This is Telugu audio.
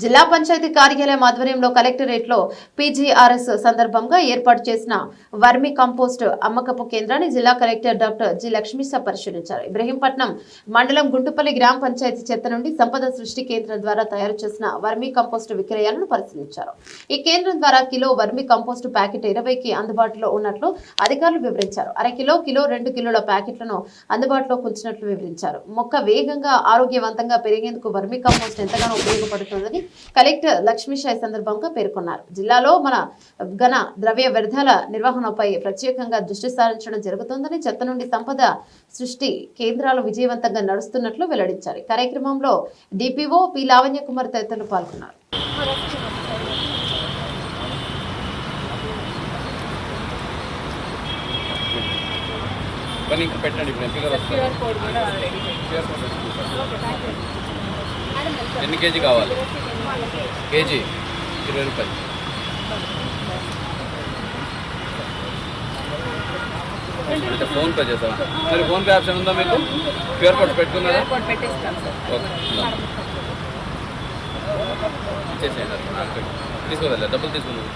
జిల్లా పంచాయతీ కార్యాలయం ఆధ్వర్యంలో కలెక్టరేట్లో పీజీఆర్ఎస్ సందర్భంగా ఏర్పాటు చేసిన వర్మి కంపోస్ట్ అమ్మకపు కేంద్రాన్ని జిల్లా కలెక్టర్ డాక్టర్ జి లక్ష్మీస పరిశీలించారు. ఇబ్రహీంపట్నం మండలం గుంటుపల్లి గ్రామ పంచాయతీ చెత్త నుండి సంపద సృష్టి కేంద్రం ద్వారా తయారు చేసిన వర్మి కంపోస్ట్ విక్రయాలను పరిశీలించారు. ఈ కేంద్రం ద్వారా కిలో వర్మి కంపోస్ట్ ప్యాకెట్ 20కి అందుబాటులో ఉన్నట్లు అధికారులు వివరించారు. అరకిలో, కిలో, 2 కిలోల ప్యాకెట్లను అందుబాటులోకి ఉంచినట్లు వివరించారు. మొక్క వేగంగా ఆరోగ్యవంతంగా పెరిగేందుకు వర్మి కంపోస్ట్ ఎంతగానో ఉపయోగపడుతుందని కలెక్టర్ లక్ష్మీషా సందర్భంగా పేర్కొన్నారు. జిల్లాలో మన ఘన ద్రవ్య వ్యర్థాల నిర్వహణపై ప్రత్యేకంగా దృష్టి సారించడం జరుగుతుందని, చెత్త నుండి సంపద సృష్టి కేంద్రాలు విజయవంతంగా నడుస్తున్నట్లు వెల్లడించారు. ఈ కార్యక్రమంలో డిపిఓ పి లావణ్య కుమార్ తదితరులు పాల్గొన్నారు. ఎన్ని కేజీ కావాలి? కేజీ 20 రూపాయలు. అంటే ఫోన్ పే చేస్తాం. మరి ఫోన్ పే ఆప్షన్ ఉందా మీకు? క్యూఆర్ కోడ్ పెట్టుకున్నారా? ఓకే, ఇచ్చేసేయండి. తీసుకోవాలి, డబ్బులు తీసుకున్నాను.